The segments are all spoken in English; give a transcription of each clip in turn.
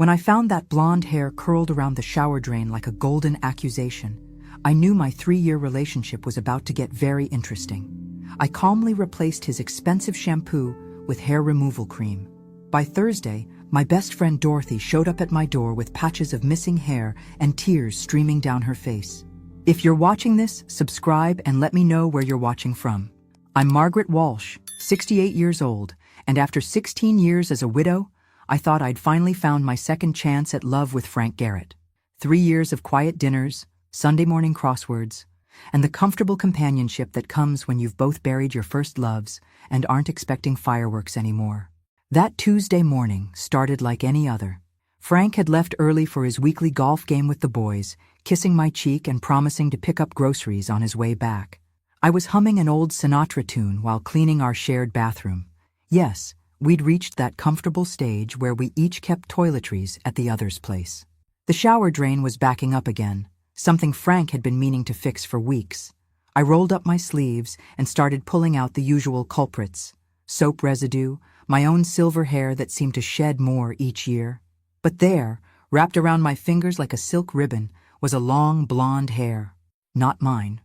When I found that blonde hair curled around the shower drain like a golden accusation, I knew my 3-year relationship was about to get very interesting. I calmly replaced his expensive shampoo with hair removal cream. By Thursday, my best friend Dorothy showed up at my door with patches of missing hair and tears streaming down her face. If you're watching this, subscribe and let me know where you're watching from. I'm Margaret Walsh, 68 years old, and after 16 years as a widow, I thought I'd finally found my second chance at love with Frank Garrett. 3 years of quiet dinners, Sunday morning crosswords, and the comfortable companionship that comes when you've both buried your first loves and aren't expecting fireworks anymore. That Tuesday morning started like any other. Frank had left early for his weekly golf game with the boys, kissing my cheek and promising to pick up groceries on his way back. I was humming an old Sinatra tune while cleaning our shared bathroom. Yes, we'd reached that comfortable stage where we each kept toiletries at the other's place. The shower drain was backing up again, something Frank had been meaning to fix for weeks. I rolled up my sleeves and started pulling out the usual culprits: soap residue, my own silver hair that seemed to shed more each year. But there, wrapped around my fingers like a silk ribbon, was a long blonde hair. Not mine.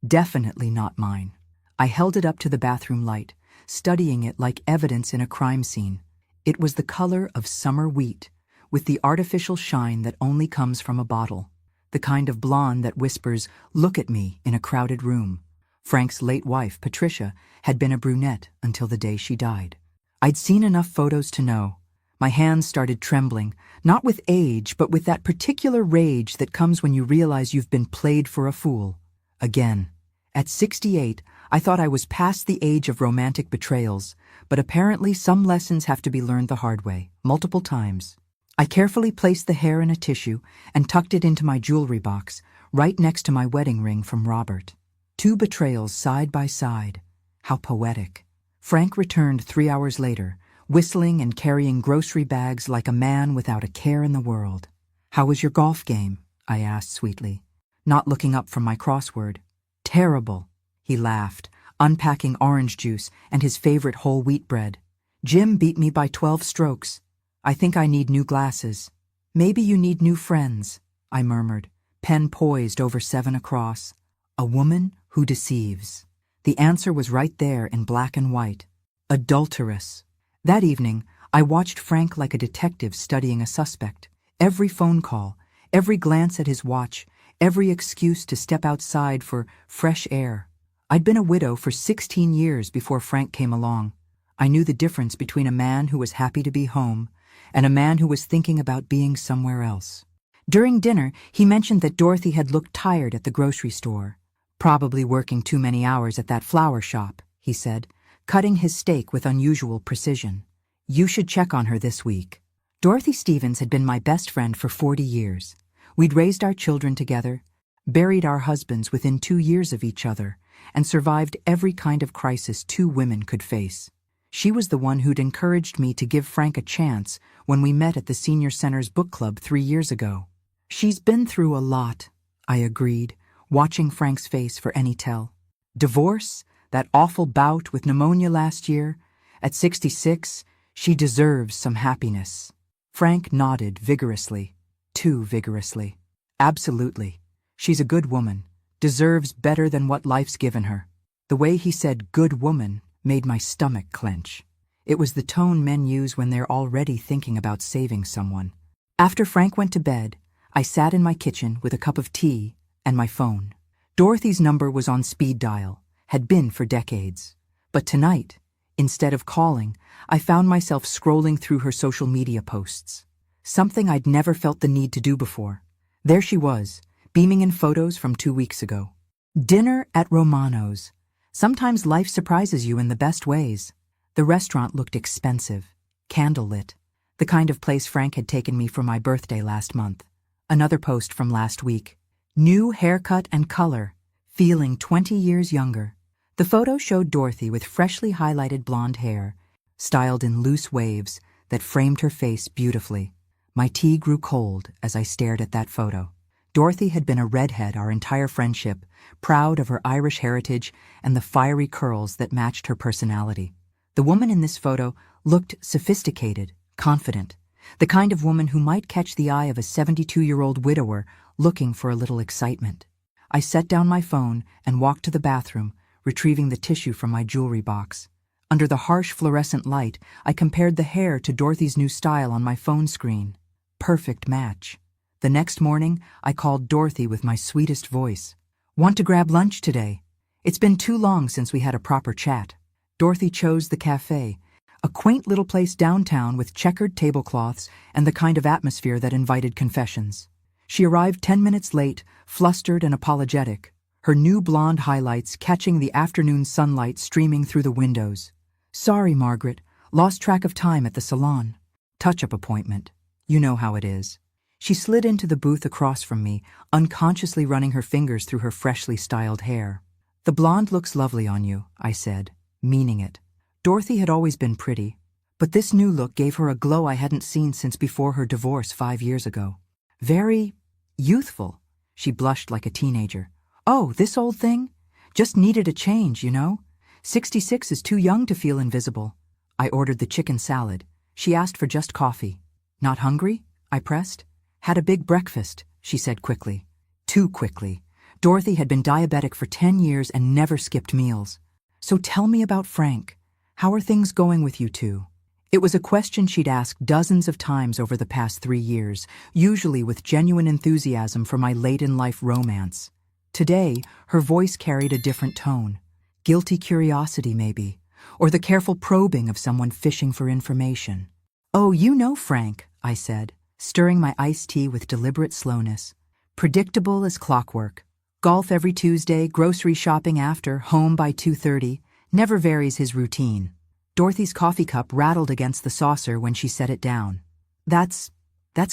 Definitely not mine. I held it up to the bathroom light, studying it like evidence in a crime scene. It was the color of summer wheat, with the artificial shine that only comes from a bottle. The kind of blonde that whispers, "Look at me," in a crowded room. Frank's late wife, Patricia, had been a brunette until the day she died. I'd seen enough photos to know. My hands started trembling, not with age, but with that particular rage that comes when you realize you've been played for a fool. Again. At 68, I thought I was past the age of romantic betrayals, but apparently some lessons have to be learned the hard way, multiple times. I carefully placed the hair in a tissue and tucked it into my jewelry box, right next to my wedding ring from Robert. 2 betrayals side by side. How poetic. Frank returned 3 hours later, whistling and carrying grocery bags like a man without a care in the world. "How was your golf game?" I asked sweetly, not looking up from my crossword. "Terrible," he laughed, unpacking orange juice and his favorite whole wheat bread. "Jim beat me by 12 strokes. I think I need new glasses." "Maybe you need new friends," I murmured, pen poised over 7 across. A woman who deceives. The answer was right there in black and white. Adulteress. That evening, I watched Frank like a detective studying a suspect. Every phone call, every glance at his watch, every excuse to step outside for fresh air. I'd been a widow for 16 years before Frank came along. I knew the difference between a man who was happy to be home and a man who was thinking about being somewhere else. During dinner, he mentioned that Dorothy had looked tired at the grocery store. "Probably working too many hours at that flower shop," he said, cutting his steak with unusual precision. "You should check on her this week." Dorothy Stevens had been my best friend for 40 years. We'd raised our children together, buried our husbands within 2 years of each other, and survived every kind of crisis 2 women could face. She was the one who'd encouraged me to give Frank a chance when we met at the Senior Center's book club 3 years ago. "She's been through a lot," I agreed, watching Frank's face for any tell. "Divorce, that awful bout with pneumonia last year. At 66, she deserves some happiness." Frank nodded vigorously, too vigorously. "Absolutely. She's a good woman, deserves better than what life's given her." The way he said "good woman" made my stomach clench. It was the tone men use when they're already thinking about saving someone. After Frank went to bed, I sat in my kitchen with a cup of tea and my phone. Dorothy's number was on speed dial, had been for decades. But tonight, instead of calling, I found myself scrolling through her social media posts. Something I'd never felt the need to do before. There she was, beaming in photos from 2 weeks ago. Dinner at Romano's. Sometimes life surprises you in the best ways. The restaurant looked expensive, candlelit, the kind of place Frank had taken me for my birthday last month. Another post from last week. New haircut and color, feeling 20 years younger. The photo showed Dorothy with freshly highlighted blonde hair, styled in loose waves that framed her face beautifully. My tea grew cold as I stared at that photo. Dorothy had been a redhead our entire friendship, proud of her Irish heritage and the fiery curls that matched her personality. The woman in this photo looked sophisticated, confident, The kind of woman who might catch the eye of a 72-year-old widower looking for a little excitement. I set down my phone and walked to the bathroom, retrieving the tissue from my jewelry box. Under the harsh fluorescent light, I compared the hair to Dorothy's new style on my phone screen. Perfect match. The next morning, I called Dorothy with my sweetest voice. "Want to grab lunch today? It's been too long since we had a proper chat." Dorothy chose the cafe, a quaint little place downtown with checkered tablecloths and the kind of atmosphere that invited confessions. She arrived 10 minutes late, flustered and apologetic, her new blonde highlights catching the afternoon sunlight streaming through the windows. "Sorry, Margaret, lost track of time at the salon. Touch-up appointment. You know how it is." She slid into the booth across from me, unconsciously running her fingers through her freshly styled hair. "The blonde looks lovely on you," I said, meaning it. Dorothy had always been pretty, but this new look gave her a glow I hadn't seen since before her divorce 5 years ago. "Very youthful," she blushed like a teenager. "Oh, this old thing? Just needed a change, you know? 66 is too young to feel invisible." I ordered the chicken salad. She asked for just coffee. "Not hungry?" I pressed. "Had a big breakfast," she said quickly. Too quickly. Dorothy had been diabetic for 10 years and never skipped meals. "So tell me about Frank. How are things going with you two?" It was a question she'd asked dozens of times over the past 3 years, usually with genuine enthusiasm for my late-in-life romance. Today, her voice carried a different tone. Guilty curiosity, maybe, or the careful probing of someone fishing for information. "Oh, you know Frank," I said, stirring my iced tea with deliberate slowness. "Predictable as clockwork. Golf every Tuesday, grocery shopping after, home by 2:30. Never varies his routine." Dorothy's coffee cup rattled against the saucer when she set it down. That's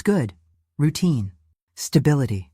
good. Routine. Stability.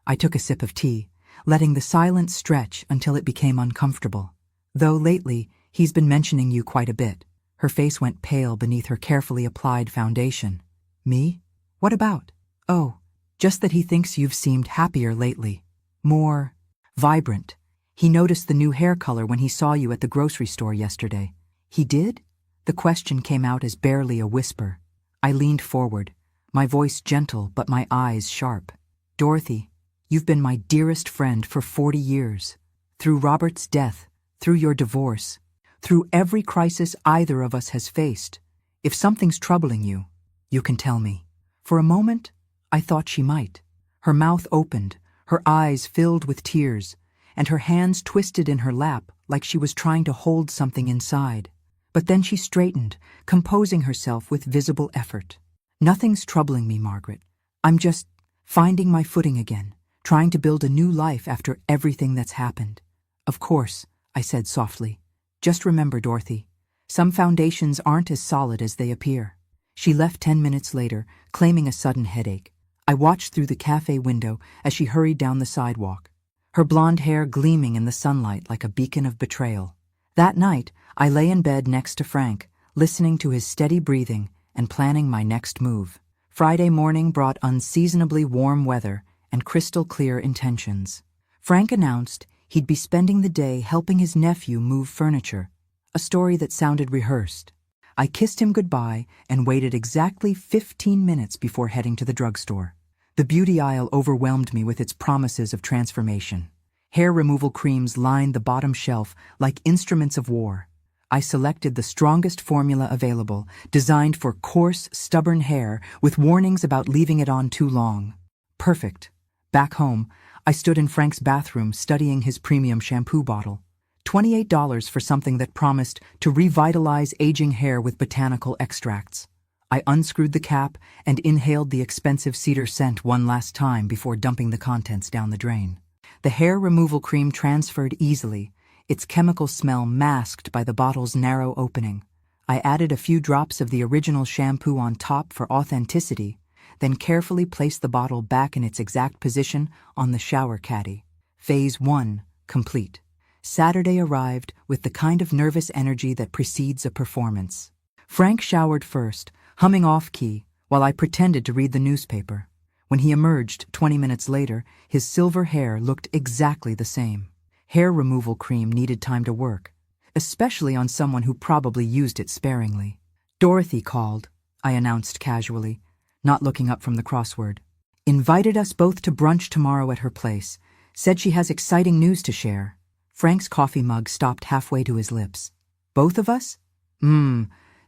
I took a sip of tea, letting the silence stretch until it became uncomfortable. "Though lately, he's been mentioning you quite a bit." Her face went pale beneath her carefully applied foundation. "Me? What about?" "Oh, just that he thinks you've seemed happier lately. More vibrant. He noticed the new hair color when he saw you at the grocery store yesterday." "He did?" The question came out as barely a whisper. I leaned forward, my voice gentle but my eyes sharp. "Dorothy, you've been my dearest friend for 40 years. Through Robert's death, through your divorce, through every crisis either of us has faced. If something's troubling you, you can tell me." For a moment, I thought she might. Her mouth opened, her eyes filled with tears, and her hands twisted in her lap like she was trying to hold something inside. But then she straightened, composing herself with visible effort. "Nothing's troubling me, Margaret. I'm just finding my footing again, trying to build a new life after everything that's happened." "Of course," I said softly. "Just remember, Dorothy, some foundations aren't as solid as they appear." She left 10 minutes later, claiming a sudden headache. I watched through the cafe window as she hurried down the sidewalk, her blonde hair gleaming in the sunlight like a beacon of betrayal. That night, I lay in bed next to Frank, listening to his steady breathing and planning my next move. Friday morning brought unseasonably warm weather and crystal-clear intentions. Frank announced he'd be spending the day helping his nephew move furniture, a story that sounded rehearsed. I kissed him goodbye and waited exactly 15 minutes before heading to the drugstore. The beauty aisle overwhelmed me with its promises of transformation. Hair removal creams lined the bottom shelf like instruments of war. I selected the strongest formula available, designed for coarse, stubborn hair with warnings about leaving it on too long. Perfect. Back home, I stood in Frank's bathroom studying his premium shampoo bottle. $28 for something that promised to revitalize aging hair with botanical extracts. I unscrewed the cap and inhaled the expensive cedar scent one last time before dumping the contents down the drain. The hair removal cream transferred easily, its chemical smell masked by the bottle's narrow opening. I added a few drops of the original shampoo on top for authenticity, then carefully placed the bottle back in its exact position on the shower caddy. Phase 1 complete. Saturday arrived with the kind of nervous energy that precedes a performance. Frank showered first, humming off-key, while I pretended to read the newspaper. When he emerged 20 minutes later, his silver hair looked exactly the same. Hair removal cream needed time to work, especially on someone who probably used it sparingly. Dorothy called. I announced casually, not looking up from the crossword. Invited us both to brunch tomorrow at her place. Said she has exciting news to share. Frank's coffee mug stopped halfway to his lips. Both of us?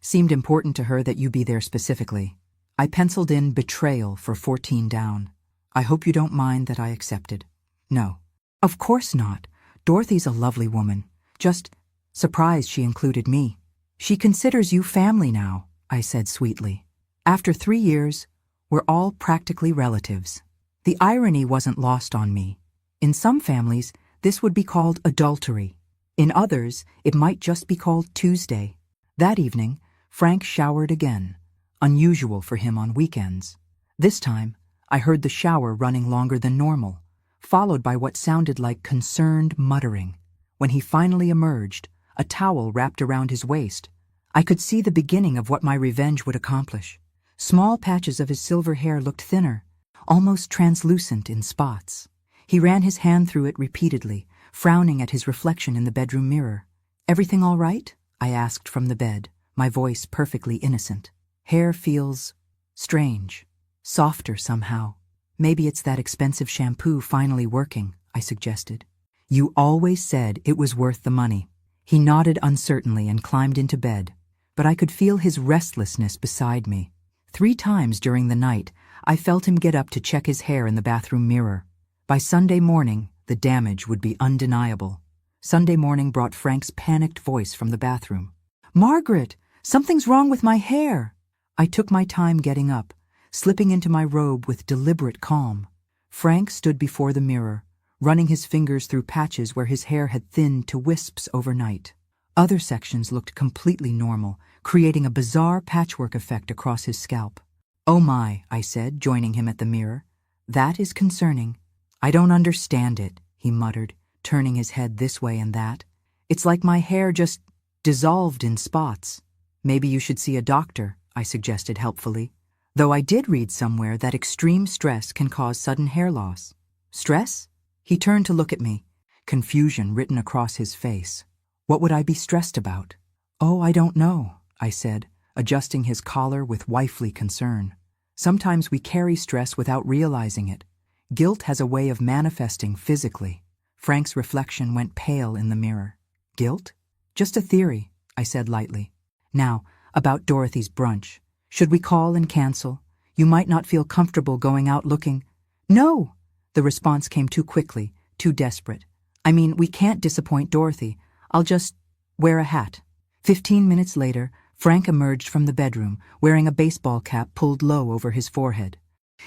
Seemed important to her that you be there specifically. I penciled in betrayal for 14 down. I hope you don't mind that I accepted. No. Of course not. Dorothy's a lovely woman. Just surprised she included me. She considers you family now, I said sweetly. After 3 years, we're all practically relatives. The irony wasn't lost on me. In some families, this would be called adultery. In others, it might just be called Tuesday. That evening, Frank showered again, unusual for him on weekends. This time, I heard the shower running longer than normal, followed by what sounded like concerned muttering. When he finally emerged, a towel wrapped around his waist, I could see the beginning of what my revenge would accomplish. Small patches of his silver hair looked thinner, almost translucent in spots. He ran his hand through it repeatedly, frowning at his reflection in the bedroom mirror. "Everything all right?" I asked from the bed, my voice perfectly innocent. "Hair feels strange, softer somehow. Maybe it's that expensive shampoo finally working," I suggested. "You always said it was worth the money." He nodded uncertainly and climbed into bed, but I could feel his restlessness beside me. 3 times during the night, I felt him get up to check his hair in the bathroom mirror. By Sunday morning, the damage would be undeniable. Sunday morning brought Frank's panicked voice from the bathroom. "Margaret, something's wrong with my hair." I took my time getting up, slipping into my robe with deliberate calm. Frank stood before the mirror, running his fingers through patches where his hair had thinned to wisps overnight. Other sections looked completely normal, creating a bizarre patchwork effect across his scalp. "Oh my," I said, joining him at the mirror. "That is concerning." "I don't understand it," he muttered, turning his head this way and that. "It's like my hair just dissolved in spots." "Maybe you should see a doctor," I suggested helpfully. Though I did read somewhere that extreme stress can cause sudden hair loss. "Stress?" He turned to look at me, confusion written across his face. "What would I be stressed about?" "Oh, I don't know," I said, adjusting his collar with wifely concern. "Sometimes we carry stress without realizing it. Guilt has a way of manifesting physically." Frank's reflection went pale in the mirror. "Guilt? Just a theory," I said lightly. "Now, about Dorothy's brunch. Should we call and cancel? You might not feel comfortable going out looking—" "No!" The response came too quickly, too desperate. "I mean, we can't disappoint Dorothy. I'll just wear a hat." 15 minutes later, Frank emerged from the bedroom, wearing a baseball cap pulled low over his forehead.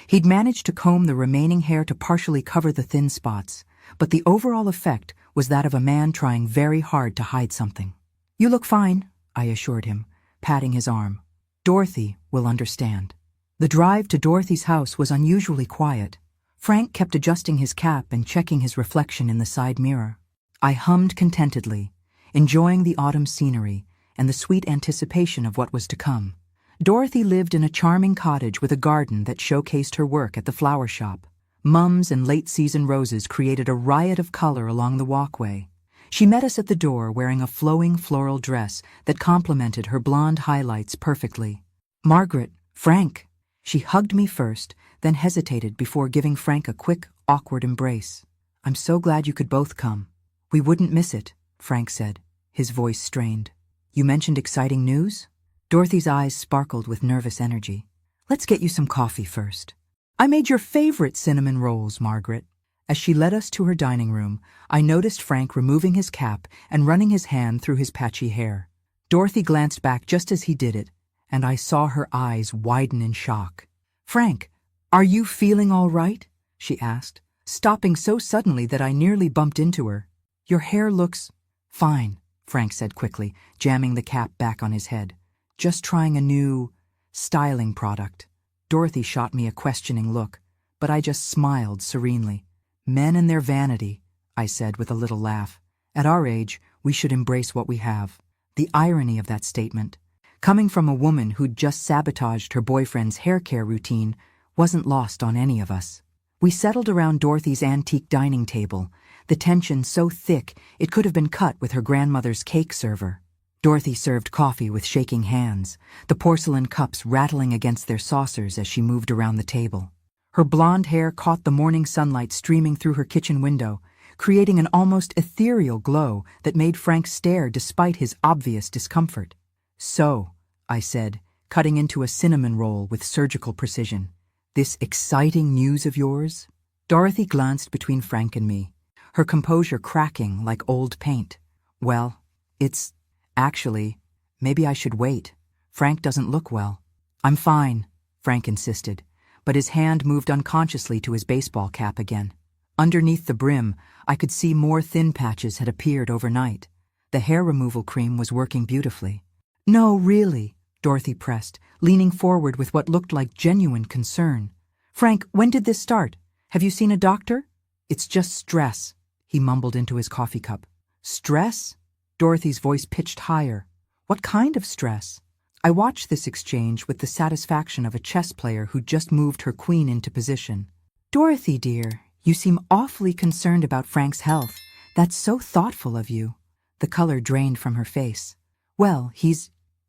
He'd managed to comb the remaining hair to partially cover the thin spots, but the overall effect was that of a man trying very hard to hide something. "You look fine," I assured him, patting his arm. "Dorothy will understand." The drive to Dorothy's house was unusually quiet. Frank kept adjusting his cap and checking his reflection in the side mirror. I hummed contentedly, enjoying the autumn scenery and the sweet anticipation of what was to come. Dorothy lived in a charming cottage with a garden that showcased her work at the flower shop. Mums and late-season roses created a riot of color along the walkway. She met us at the door wearing a flowing floral dress that complemented her blonde highlights perfectly. "Margaret, Frank." She hugged me first, then hesitated before giving Frank a quick, awkward embrace. "I'm so glad you could both come." "We wouldn't miss it," Frank said, his voice strained. "You mentioned exciting news?" Dorothy's eyes sparkled with nervous energy. "Let's get you some coffee first." "I made your favorite cinnamon rolls, Margaret." As she led us to her dining room, I noticed Frank removing his cap and running his hand through his patchy hair. Dorothy glanced back just as he did it, and I saw her eyes widen in shock. "Frank, are you feeling all right?" she asked, stopping so suddenly that I nearly bumped into her. "Your hair looks fine," Frank said quickly, jamming the cap back on his head. "Just trying a new styling product." Dorothy shot me a questioning look, but I just smiled serenely. "Men and their vanity," I said with a little laugh. "At our age, we should embrace what we have." The irony of that statement, coming from a woman who'd just sabotaged her boyfriend's hair care routine, wasn't lost on any of us. We settled around Dorothy's antique dining table, the tension so thick it could have been cut with her grandmother's cake server. Dorothy served coffee with shaking hands, the porcelain cups rattling against their saucers as she moved around the table. Her blonde hair caught the morning sunlight streaming through her kitchen window, creating an almost ethereal glow that made Frank stare despite his obvious discomfort. "So," I said, cutting into a cinnamon roll with surgical precision, "this exciting news of yours?" Dorothy glanced between Frank and me, her composure cracking like old paint. "Well, it's... actually, maybe I should wait. Frank doesn't look well." "I'm fine," Frank insisted, but his hand moved unconsciously to his baseball cap again. Underneath the brim, I could see more thin patches had appeared overnight. The hair removal cream was working beautifully. "No, really," Dorothy pressed, leaning forward with what looked like genuine concern. "Frank, when did this start? Have you seen a doctor?" "It's just stress," he mumbled into his coffee cup. "Stress?" Dorothy's voice pitched higher. "What kind of stress?" I watched this exchange with the satisfaction of a chess player who'd just moved her queen into position. "Dorothy, dear, you seem awfully concerned about Frank's health. That's so thoughtful of you." The color drained from her face. "Well,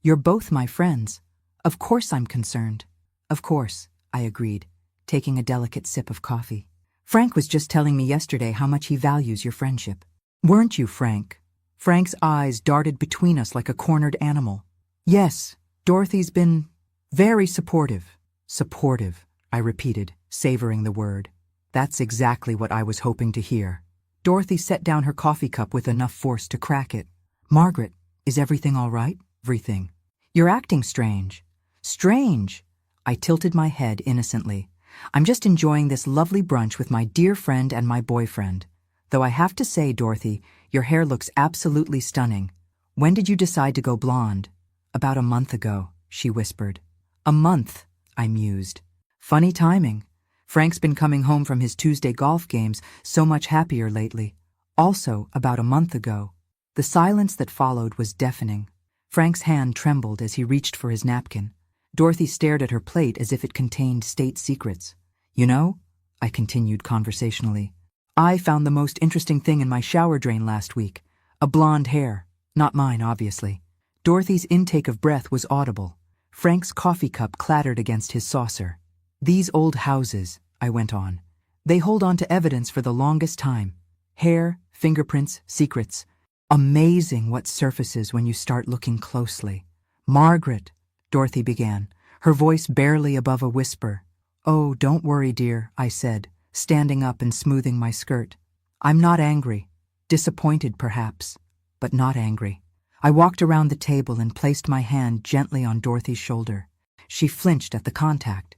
you're both my friends. Of course I'm concerned." "Of course," I agreed, taking a delicate sip of coffee. "Frank was just telling me yesterday how much he values your friendship." "Weren't you, Frank?" Frank's eyes darted between us like a cornered animal. "Yes, Dorothy's been very supportive." "Supportive," I repeated, savoring the word. "That's exactly what I was hoping to hear." Dorothy set down her coffee cup with enough force to crack it. "Margaret, is everything all right?" "Everything." "You're acting strange." "Strange?" I tilted my head innocently. "I'm just enjoying this lovely brunch with my dear friend and my boyfriend. Though I have to say, Dorothy, your hair looks absolutely stunning. When did you decide to go blonde?" "About a month ago," she whispered. "A month," I mused. "Funny timing. Frank's been coming home from his Tuesday golf games so much happier lately. Also, about a month ago." The silence that followed was deafening. Frank's hand trembled as he reached for his napkin. Dorothy stared at her plate as if it contained state secrets. "You know," I continued conversationally, "I found the most interesting thing in my shower drain last week. A blonde hair. Not mine, obviously." Dorothy's intake of breath was audible. Frank's coffee cup clattered against his saucer. "These old houses," I went on, "they hold on to evidence for the longest time. Hair, fingerprints, secrets. Amazing what surfaces when you start looking closely." "Margaret," Dorothy began, her voice barely above a whisper. "Oh, don't worry, dear," I said, standing up and smoothing my skirt. "I'm not angry. Disappointed, perhaps, but not angry." I walked around the table and placed my hand gently on Dorothy's shoulder. She flinched at the contact.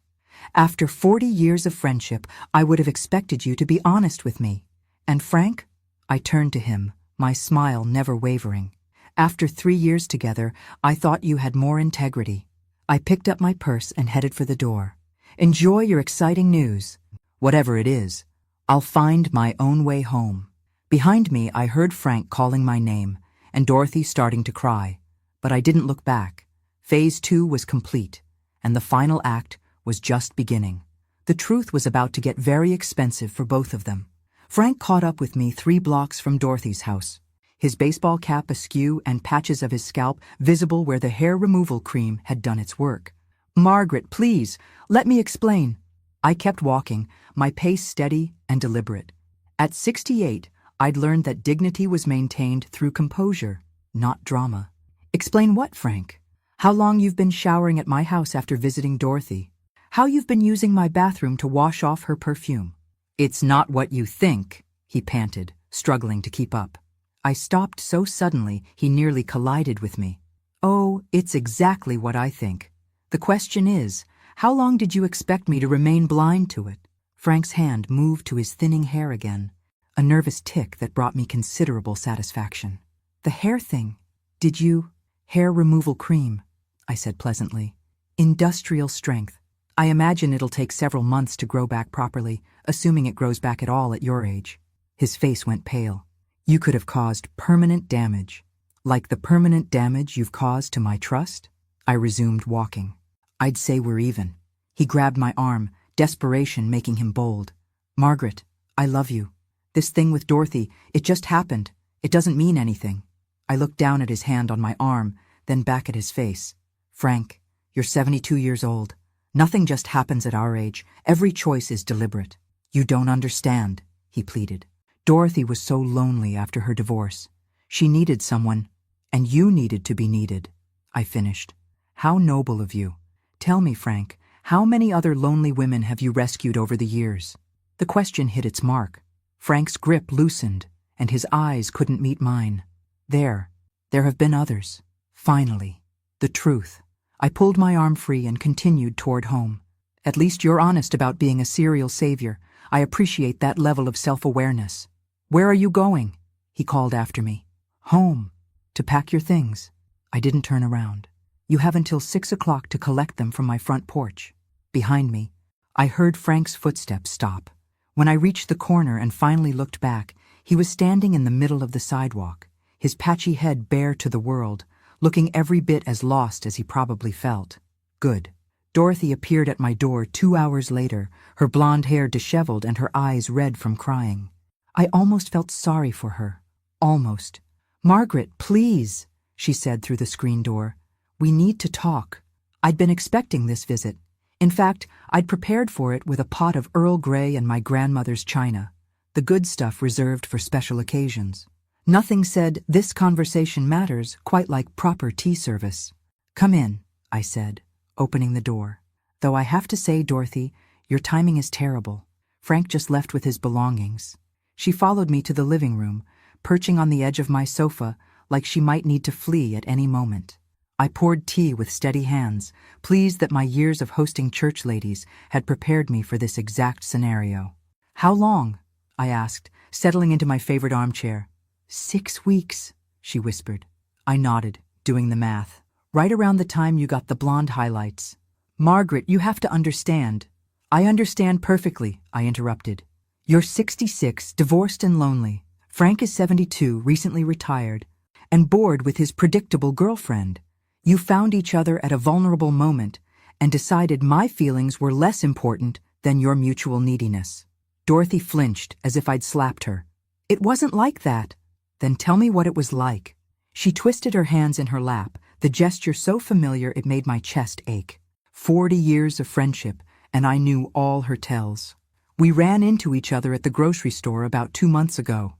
"After 40 years of friendship, I would have expected you to be honest with me. And Frank?" I turned to him, my smile never wavering. "After 3 years together, I thought you had more integrity." I picked up my purse and headed for the door. "Enjoy your exciting news. Whatever it is, I'll find my own way home." Behind me, I heard Frank calling my name, and Dorothy starting to cry. But I didn't look back. Phase 2 was complete, and the final act was just beginning. The truth was about to get very expensive for both of them. Frank caught up with me 3 blocks from Dorothy's house, his baseball cap askew and patches of his scalp visible where the hair removal cream had done its work. "Margaret, please, let me explain." I kept walking, my pace steady and deliberate. At 68, I'd learned that dignity was maintained through composure, not drama. "Explain what, Frank?" "How long you've been showering at my house after visiting Dorothy. How you've been using my bathroom to wash off her perfume." "It's not what you think," he panted, struggling to keep up. I stopped so suddenly he nearly collided with me. "Oh, it's exactly what I think. The question is, how long did you expect me to remain blind to it?" Frank's hand moved to his thinning hair again, a nervous tick that brought me considerable satisfaction. "The hair thing. Did you—" "Hair removal cream," I said pleasantly. "Industrial strength. I imagine it'll take several months to grow back properly, assuming it grows back at all at your age." His face went pale. "You could have caused permanent damage. Like the permanent damage you've caused to my trust?" I resumed walking. "I'd say we're even." He grabbed my arm, desperation making him bold. "Margaret, I love you. This thing with Dorothy, it just happened. It doesn't mean anything." I looked down at his hand on my arm, then back at his face. Frank, you're 72 years old. Nothing just happens at our age. Every choice is deliberate. You don't understand, he pleaded. Dorothy was so lonely after her divorce. She needed someone, and you needed to be needed. I finished. How noble of you. Tell me, Frank, how many other lonely women have you rescued over the years? The question hit its mark. Frank's grip loosened, and his eyes couldn't meet mine. There have been others. Finally. The truth. I pulled my arm free and continued toward home. At least you're honest about being a serial savior. I appreciate that level of self-awareness. Where are you going? He called after me. Home. To pack your things. I didn't turn around. You have until 6 o'clock to collect them from my front porch. Behind me, I heard Frank's footsteps stop. When I reached the corner and finally looked back, he was standing in the middle of the sidewalk, his patchy head bare to the world, looking every bit as lost as he probably felt. Good. Dorothy appeared at my door 2 hours later, her blonde hair disheveled and her eyes red from crying. I almost felt sorry for her. Almost. Margaret, please, she said through the screen door. We need to talk. I'd been expecting this visit. In fact, I'd prepared for it with a pot of Earl Grey and my grandmother's china, the good stuff reserved for special occasions. Nothing said, "This conversation matters," quite like proper tea service. Come in, I said, opening the door. Though I have to say, Dorothy, your timing is terrible. Frank just left with his belongings. She followed me to the living room, perching on the edge of my sofa like she might need to flee at any moment. I poured tea with steady hands, pleased that my years of hosting church ladies had prepared me for this exact scenario. How long? I asked, settling into my favorite armchair. 6 weeks, she whispered. I nodded, doing the math. Right around the time you got the blonde highlights. Margaret, you have to understand. I understand perfectly, I interrupted. You're 66, divorced and lonely. Frank is 72, recently retired, and bored with his predictable girlfriend. You found each other at a vulnerable moment and decided my feelings were less important than your mutual neediness. Dorothy flinched as if I'd slapped her. It wasn't like that. Then tell me what it was like. She twisted her hands in her lap, the gesture so familiar it made my chest ache. 40 years of friendship, and I knew all her tells. We ran into each other at the grocery store about 2 months ago.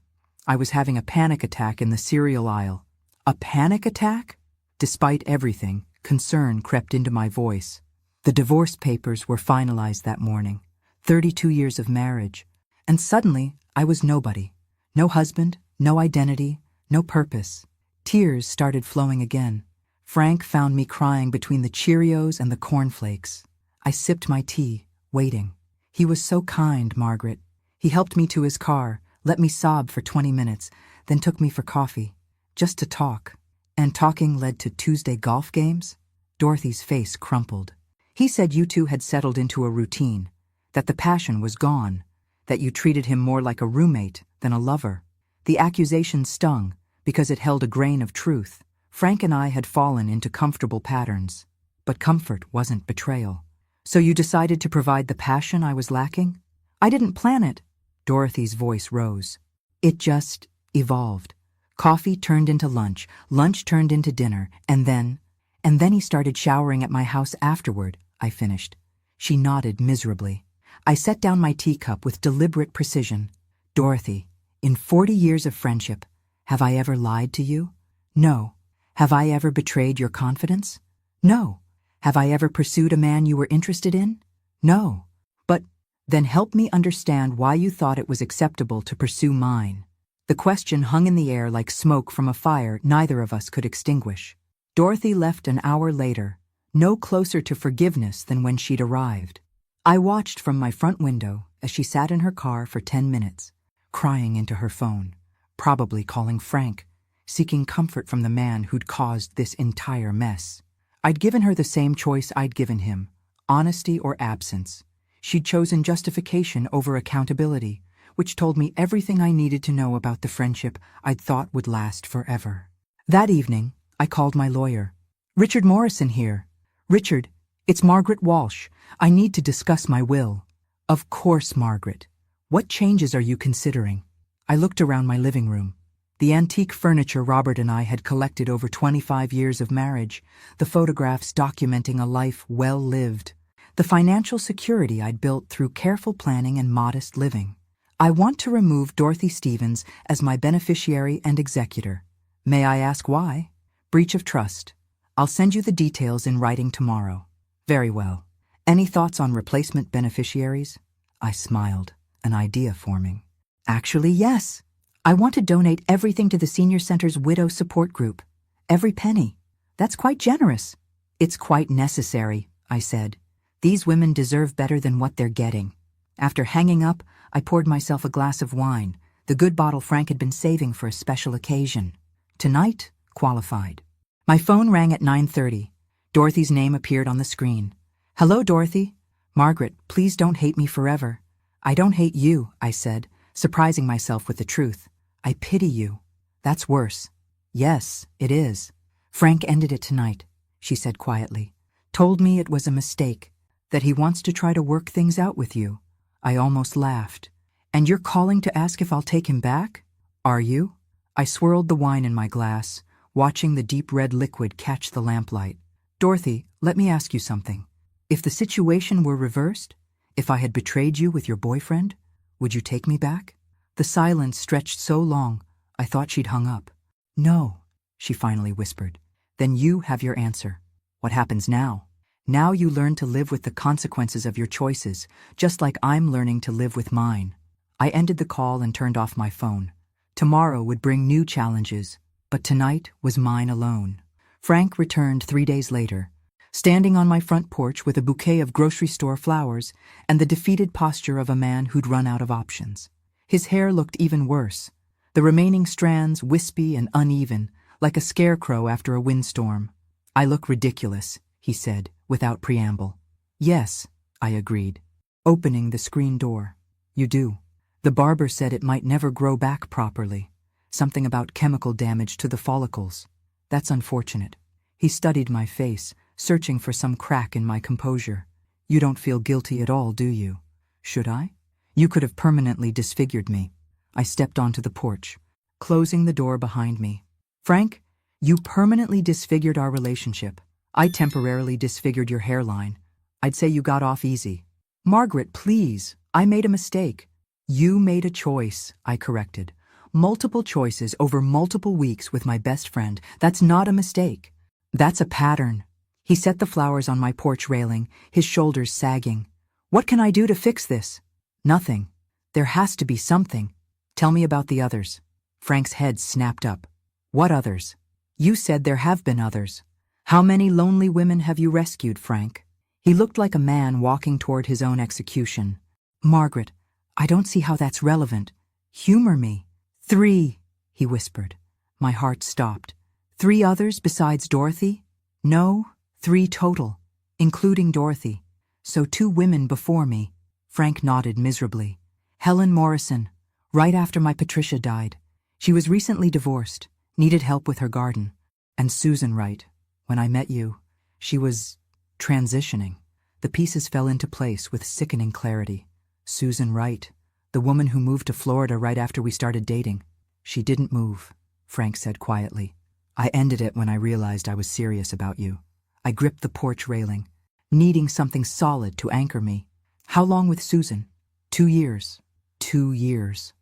I was having a panic attack in the cereal aisle. A panic attack? Despite everything, concern crept into my voice. The divorce papers were finalized that morning. 32 years of marriage. And suddenly, I was nobody. No husband, no identity, no purpose. Tears started flowing again. Frank found me crying between the Cheerios and the cornflakes. I sipped my tea, waiting. He was so kind, Margaret. He helped me to his car, let me sob for 20 minutes, then took me for coffee. Just to talk. And talking led to Tuesday golf games? Dorothy's face crumpled. He said you two had settled into a routine, that the passion was gone, that you treated him more like a roommate than a lover. The accusation stung because it held a grain of truth. Frank and I had fallen into comfortable patterns, but comfort wasn't betrayal. So you decided to provide the passion I was lacking? I didn't plan it. Dorothy's voice rose. It just evolved. Coffee turned into lunch, lunch turned into dinner, and then he started showering at my house afterward, I finished. She nodded miserably. I set down my teacup with deliberate precision. Dorothy, in 40 years of friendship, have I ever lied to you? No. Have I ever betrayed your confidence? No. Have I ever pursued a man you were interested in? No. But then help me understand why you thought it was acceptable to pursue mine. The question hung in the air like smoke from a fire neither of us could extinguish. Dorothy left an hour later, no closer to forgiveness than when she'd arrived. I watched from my front window as she sat in her car for 10 minutes, crying into her phone, probably calling Frank, seeking comfort from the man who'd caused this entire mess. I'd given her the same choice I'd given him, honesty or absence. She'd chosen justification over accountability, which told me everything I needed to know about the friendship I'd thought would last forever. That evening, I called my lawyer. Richard Morrison here. Richard, it's Margaret Walsh. I need to discuss my will. Of course, Margaret. What changes are you considering? I looked around my living room. The antique furniture Robert and I had collected over 25 years of marriage, the photographs documenting a life well lived, the financial security I'd built through careful planning and modest living. I want to remove Dorothy Stevens as my beneficiary and executor. May I ask why? Breach of trust. I'll send you the details in writing tomorrow. Very well. Any thoughts on replacement beneficiaries? I smiled, an idea forming. Actually, yes. I want to donate everything to the Senior Center's Widow Support Group. Every penny. That's quite generous. It's quite necessary, I said. These women deserve better than what they're getting. After hanging up, I poured myself a glass of wine, the good bottle Frank had been saving for a special occasion. Tonight, qualified. My phone rang at 9:30. Dorothy's name appeared on the screen. Hello, Dorothy. Margaret, please don't hate me forever. I don't hate you, I said, surprising myself with the truth. I pity you. That's worse. Yes, it is. Frank ended it tonight, she said quietly. Told me it was a mistake, that he wants to try to work things out with you. I almost laughed. And you're calling to ask if I'll take him back? Are you? I swirled the wine in my glass, watching the deep red liquid catch the lamplight. Dorothy, let me ask you something. If the situation were reversed, if I had betrayed you with your boyfriend, would you take me back? The silence stretched so long, I thought she'd hung up. No, she finally whispered. Then you have your answer. What happens now? Now you learn to live with the consequences of your choices, just like I'm learning to live with mine. I ended the call and turned off my phone. Tomorrow would bring new challenges, but tonight was mine alone. Frank returned 3 days later, standing on my front porch with a bouquet of grocery store flowers and the defeated posture of a man who'd run out of options. His hair looked even worse, the remaining strands wispy and uneven, like a scarecrow after a windstorm. I look ridiculous, he said, without preamble. Yes, I agreed, opening the screen door. You do. The barber said it might never grow back properly. Something about chemical damage to the follicles. That's unfortunate. He studied my face, searching for some crack in my composure. You don't feel guilty at all, do you? Should I? You could have permanently disfigured me. I stepped onto the porch, closing the door behind me. Frank, you permanently disfigured our relationship. I temporarily disfigured your hairline. I'd say you got off easy. Margaret, please, I made a mistake. You made a choice, I corrected. Multiple choices over multiple weeks with my best friend. That's not a mistake. That's a pattern. He set the flowers on my porch railing, his shoulders sagging. What can I do to fix this? Nothing. There has to be something. Tell me about the others. Frank's head snapped up. What others? You said there have been others. How many lonely women have you rescued, Frank? He looked like a man walking toward his own execution. Margaret, I don't see how that's relevant. Humor me. 3, he whispered. My heart stopped. 3 others besides Dorothy? No, 3 total, including Dorothy. So 2 women before me. Frank nodded miserably. Helen Morrison, right after my Patricia died. She was recently divorced, needed help with her garden. And Susan Wright, when I met you, she was transitioning. The pieces fell into place with sickening clarity. Susan Wright, the woman who moved to Florida right after we started dating. She didn't move, Frank said quietly. I ended it when I realized I was serious about you. I gripped the porch railing, needing something solid to anchor me. How long with Susan? 2 years. 2 years.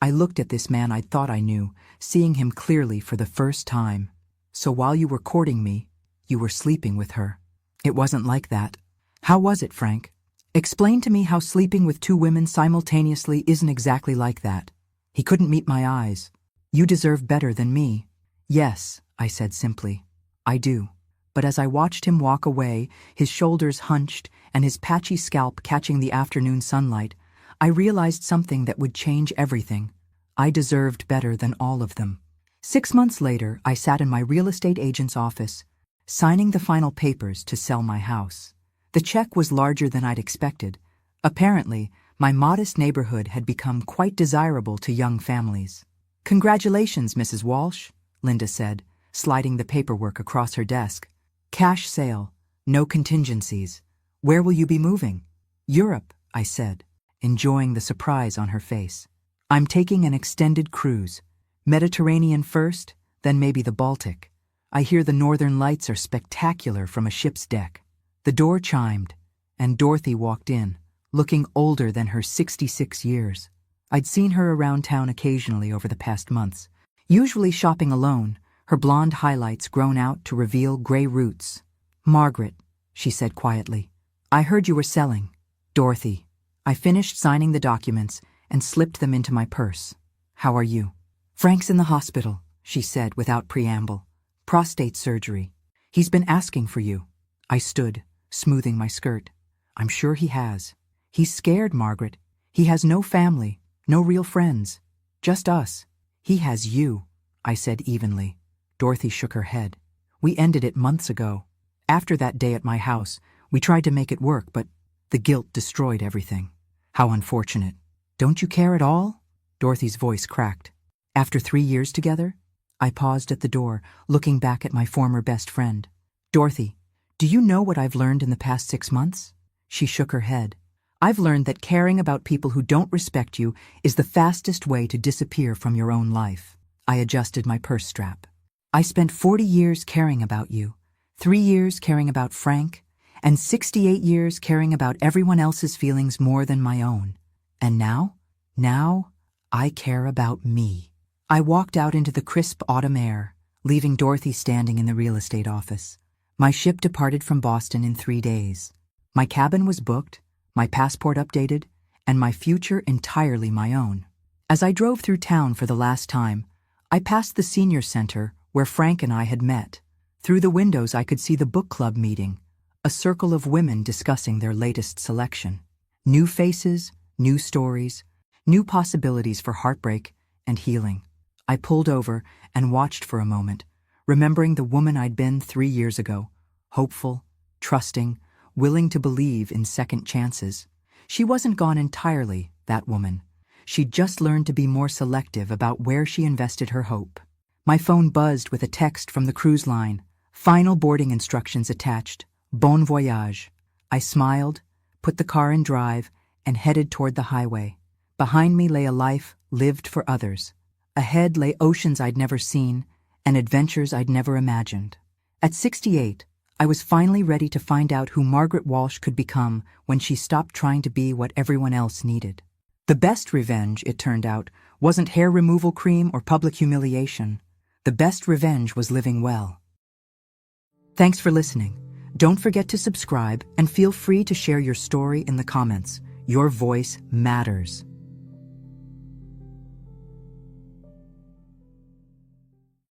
I looked at this man I thought I knew, seeing him clearly for the first time. So while you were courting me, you were sleeping with her. It wasn't like that. How was it, Frank? Explain to me how sleeping with 2 women simultaneously isn't exactly like that. He couldn't meet my eyes. You deserve better than me. Yes, I said simply. I do. But as I watched him walk away, his shoulders hunched and his patchy scalp catching the afternoon sunlight, I realized something that would change everything. I deserved better than all of them. 6 months later, I sat in my real estate agent's office, signing the final papers to sell my house. The check was larger than I'd expected. Apparently, my modest neighborhood had become quite desirable to young families. Congratulations, Mrs. Walsh, Linda said, sliding the paperwork across her desk. Cash sale, no contingencies. Where will you be moving? Europe, I said, enjoying the surprise on her face. I'm taking an extended cruise. Mediterranean first, then maybe the Baltic. I hear the northern lights are spectacular from a ship's deck. The door chimed, and Dorothy walked in, looking older than her 66 years. I'd seen her around town occasionally over the past months, usually shopping alone, her blonde highlights grown out to reveal gray roots. "Margaret," she said quietly, "I heard you were selling." "Dorothy." I finished signing the documents and slipped them into my purse. "How are you?" "Frank's in the hospital," she said without preamble. "Prostate surgery. He's been asking for you." I stood, smoothing my skirt. "I'm sure he has. He's scared, Margaret. He has no family, no real friends. Just us. He has you," I said evenly. Dorothy shook her head. "We ended it months ago. After that day at my house, we tried to make it work, but the guilt destroyed everything." "How unfortunate. Don't you care at all?" Dorothy's voice cracked. "After 3 years together?" I paused at the door, looking back at my former best friend. "Dorothy, do you know what I've learned in the past 6 months?" She shook her head. "I've learned that caring about people who don't respect you is the fastest way to disappear from your own life." I adjusted my purse strap. "I spent 40 years caring about you, 3 years caring about Frank, and 68 years caring about everyone else's feelings more than my own. And now I care about me." I walked out into the crisp autumn air, leaving Dorothy standing in the real estate office. My ship departed from Boston in 3 days. My cabin was booked, my passport updated, and my future entirely my own. As I drove through town for the last time, I passed the senior center where Frank and I had met. Through the windows I could see the book club meeting, a circle of women discussing their latest selection. New faces, new stories, new possibilities for heartbreak and healing. I pulled over and watched for a moment, remembering the woman I'd been 3 years ago, hopeful, trusting, willing to believe in second chances. She wasn't gone entirely, that woman. She'd just learned to be more selective about where she invested her hope. My phone buzzed with a text from the cruise line. Final boarding instructions attached. Bon voyage. I smiled, put the car in drive, and headed toward the highway. Behind me lay a life lived for others. Ahead lay oceans I'd never seen and adventures I'd never imagined. At 68, I was finally ready to find out who Margaret Walsh could become when she stopped trying to be what everyone else needed. The best revenge, it turned out, wasn't hair removal cream or public humiliation. The best revenge was living well. Thanks for listening. Don't forget to subscribe and feel free to share your story in the comments. Your voice matters.